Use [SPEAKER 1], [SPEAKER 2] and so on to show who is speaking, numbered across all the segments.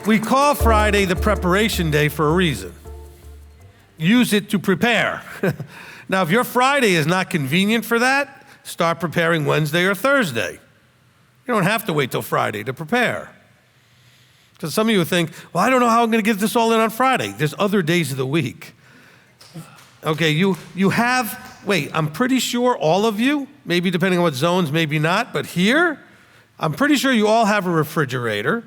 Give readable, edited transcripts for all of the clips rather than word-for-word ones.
[SPEAKER 1] We call Friday the preparation day for a reason. Use it to prepare. Now, if your Friday is not convenient for that, start preparing Wednesday or Thursday. You don't have to wait till Friday to prepare. Because some of you think, well, I don't know how I'm going to get this all in on Friday. There's other days of the week. Okay, you have, I'm pretty sure all of you, maybe depending on what zones, maybe not, but here, I'm pretty sure you all have a refrigerator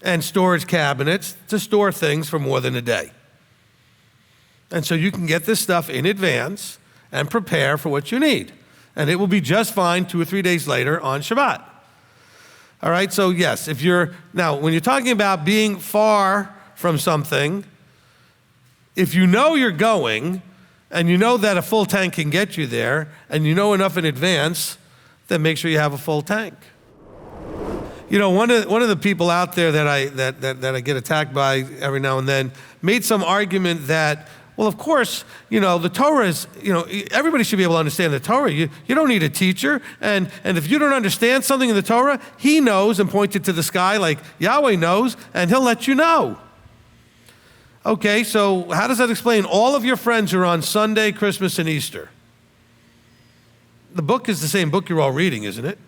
[SPEAKER 1] and storage cabinets to store things for more than a day. And so you can get this stuff in advance and prepare for what you need. And it will be just fine 2 or 3 days later on Shabbat. All right, so yes, now when you're talking about being far from something, if you know you're going and you know that a full tank can get you there and you know enough in advance, then make sure you have a full tank. You know, one of the people out there that I get attacked by every now and then made some argument that, well, of course, the Torah is, everybody should be able to understand the Torah. You don't need a teacher. And if you don't understand something in the Torah, he knows and pointed to the sky like Yahweh knows, and he'll let you know. Okay, so how does that explain all of your friends are on Sunday, Christmas, and Easter? The book is the same book you're all reading, isn't it?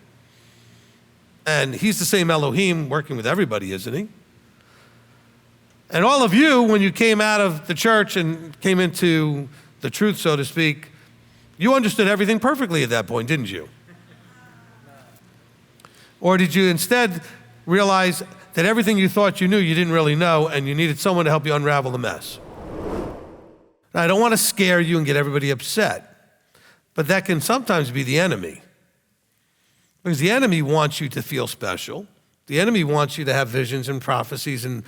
[SPEAKER 1] And he's the same Elohim working with everybody, isn't he? And all of you, when you came out of the church and came into the truth, so to speak, you understood everything perfectly at that point, didn't you? Or did you instead realize that everything you thought you knew, you didn't really know, and you needed someone to help you unravel the mess? Now, I don't want to scare you and get everybody upset, but that can sometimes be the enemy. Because the enemy wants you to feel special. The enemy wants you to have visions and prophecies and,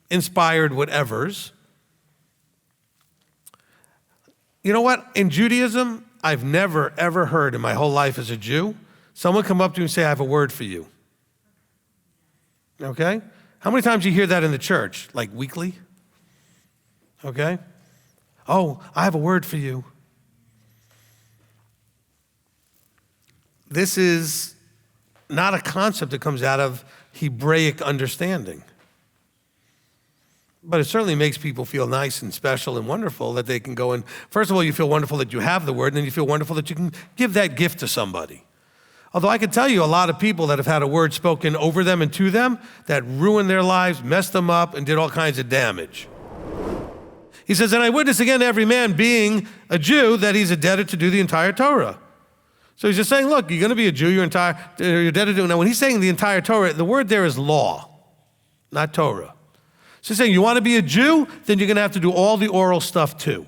[SPEAKER 1] inspired whatevers. You know what? In Judaism, I've never, ever heard in my whole life as a Jew, someone come up to you and say, I have a word for you. Okay? How many times do you hear that in the church? Like weekly? Okay? Oh, I have a word for you. This is not a concept that comes out of Hebraic understanding. But it certainly makes people feel nice and special and wonderful that they can go and, first of all, you feel wonderful that you have the word, and then you feel wonderful that you can give that gift to somebody. Although I can tell you a lot of people that have had a word spoken over them and to them that ruined their lives, messed them up, and did all kinds of damage. He says, and I witness again to every man being a Jew that he's a debtor to do the entire Torah. So he's just saying, look, you're going to be a Jew, you're debtor to. Now, when he's saying the entire Torah, the word there is law, not Torah. So he's saying, you want to be a Jew? Then you're going to have to do all the oral stuff too.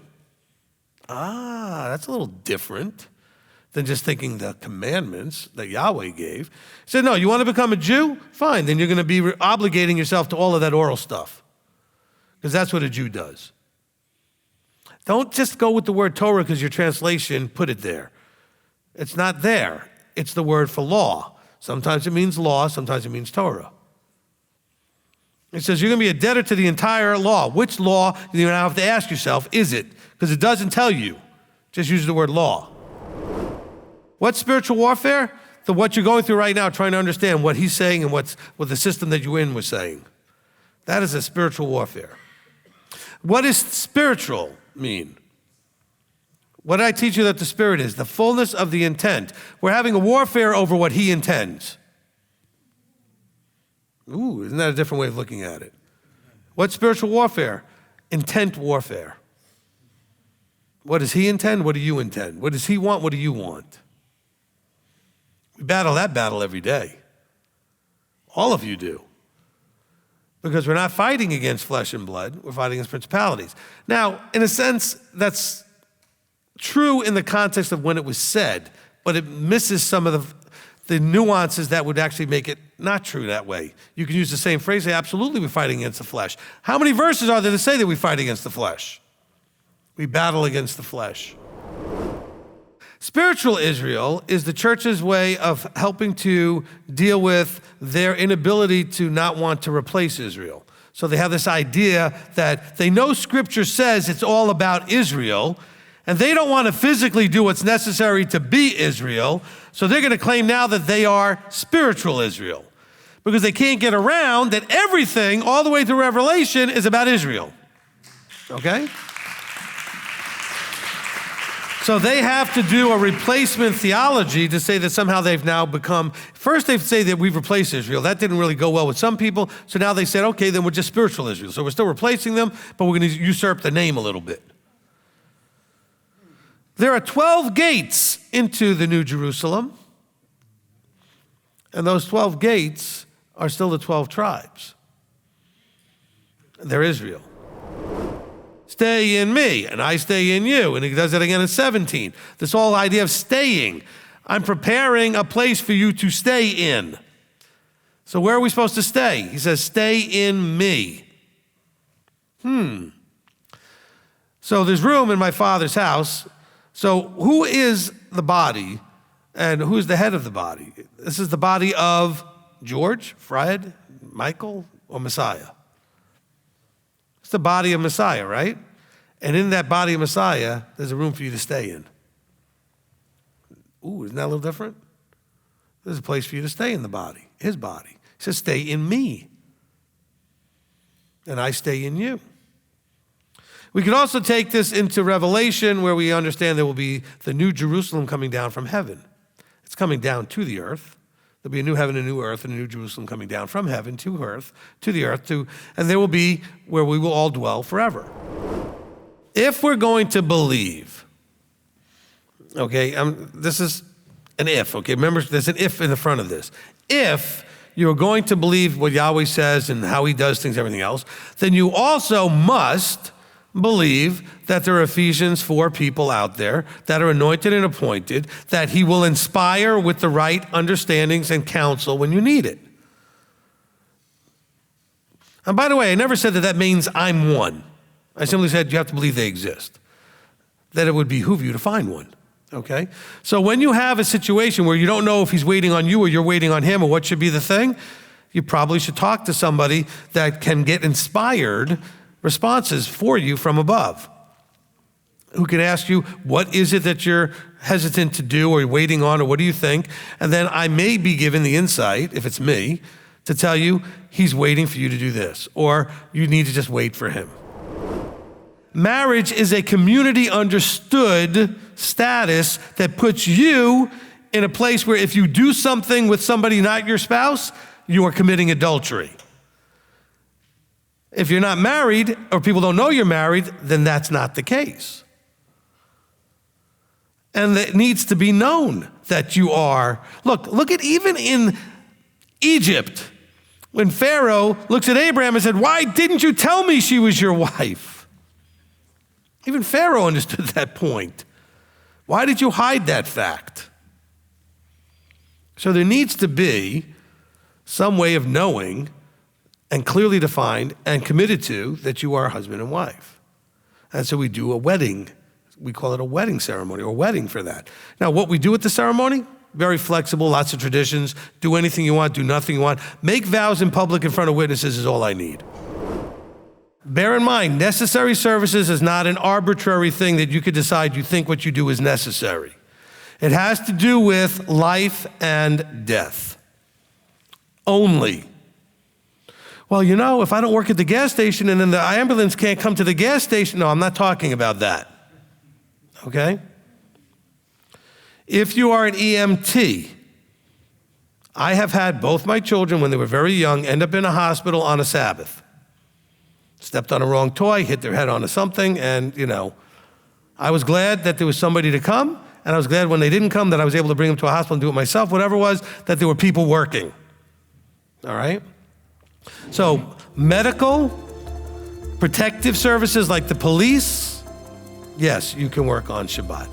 [SPEAKER 1] That's a little different than just thinking the commandments that Yahweh gave. He said, no, you want to become a Jew? Fine, then you're going to be obligating yourself to all of that oral stuff. Because that's what a Jew does. Don't just go with the word Torah because your translation put it there. It's not there. It's the word for law. Sometimes it means law, sometimes it means Torah. It says you're going to be a debtor to the entire law. Which law, you now have to ask yourself, is it? Because it doesn't tell you. Just use the word law. What's spiritual warfare? What you're going through right now, trying to understand what he's saying and what the system that you're in was saying. That is a spiritual warfare. What does spiritual mean? What did I teach you that the Spirit is? The fullness of the intent. We're having a warfare over what he intends. Ooh, isn't that a different way of looking at it? What's spiritual warfare? Intent warfare. What does he intend? What do you intend? What does he want? What do you want? We battle that battle every day. All of you do. Because we're not fighting against flesh and blood, we're fighting against principalities. Now, in a sense, that's true in the context of when it was said, but it misses some of the nuances that would actually make it not true that way. You can use the same phrase, say, absolutely we're fighting against the flesh. How many verses are there to say that we fight against the flesh? We battle against the flesh. Spiritual Israel is the church's way of helping to deal with their inability to not want to replace Israel. So they have this idea that they know Scripture says it's all about Israel, and they don't want to physically do what's necessary to be Israel, so they're going to claim now that they are spiritual Israel. because they can't get around that everything, all the way through Revelation, is about Israel. Okay? So they have to do a replacement theology to say that somehow they've now become, first they say that we've replaced Israel. That didn't really go well with some people. So now they said, okay, then we're just spiritual Israel. So we're still replacing them, but we're going to usurp the name a little bit. There are 12 gates into the New Jerusalem. And those 12 gates are still the 12 tribes. They're Israel. Stay in me, and I stay in you. And he does that again in 17. This whole idea of staying. I'm preparing a place for you to stay in. So where are we supposed to stay? He says, stay in me. So there's room in my Father's house. So who is the body, and who's the head of the body? This is the body of George, Fred, Michael, or Messiah. It's the body of Messiah, right? And in that body of Messiah, there's a room for you to stay in. Ooh, isn't that a little different? There's a place for you to stay in the body, his body. He says, stay in me, and I stay in you. We can also take this into Revelation, where we understand there will be the new Jerusalem coming down from heaven. It's coming down to the earth. There'll be a new heaven, a new earth, and a new Jerusalem coming down from heaven to the earth, and there will be where we will all dwell forever. If we're going to believe, okay, this is an if, okay? Remember, there's an if in the front of this. If you're going to believe what Yahweh says and how he does things, everything else, then you also must believe that there are Ephesians 4 people out there that are anointed and appointed, that he will inspire with the right understandings and counsel when you need it. And by the way, I never said that that means I'm one. I simply said you have to believe they exist, that it would behoove you to find one, okay? So when you have a situation where you don't know if he's waiting on you or you're waiting on him or what should be the thing, you probably should talk to somebody that can get inspired responses for you from above, who can ask you, what is it that you're hesitant to do or waiting on, or what do you think? And then I may be given the insight, if it's me, to tell you, he's waiting for you to do this, or you need to just wait for him. Marriage is a community understood status that puts you in a place where if you do something with somebody not your spouse, you are committing adultery. If you're not married, or people don't know you're married, then that's not the case. And it needs to be known that you are. Look at even in Egypt, when Pharaoh looks at Abraham and said, why didn't you tell me she was your wife? Even Pharaoh understood that point. Why did you hide that fact? So there needs to be some way of knowing and clearly defined and committed to that you are husband and wife. And so we do a wedding. We call it a wedding ceremony or wedding for that. Now, what we do at the ceremony, very flexible, lots of traditions. Do anything you want, do nothing you want. Make vows in public in front of witnesses is all I need. Bear in mind, necessary services is not an arbitrary thing that you could decide you think what you do is necessary. It has to do with life and death. Only. Well, you know, if I don't work at the gas station and then the ambulance can't come to the gas station, no, I'm not talking about that, okay? If you are an EMT, I have had both my children when they were very young end up in a hospital on a Sabbath. Stepped on a wrong toy, hit their head onto something, and, you know, I was glad that there was somebody to come, and I was glad when they didn't come that I was able to bring them to a hospital and do it myself, whatever it was, that there were people working, all right? So medical, protective services like the police, yes, you can work on Shabbat.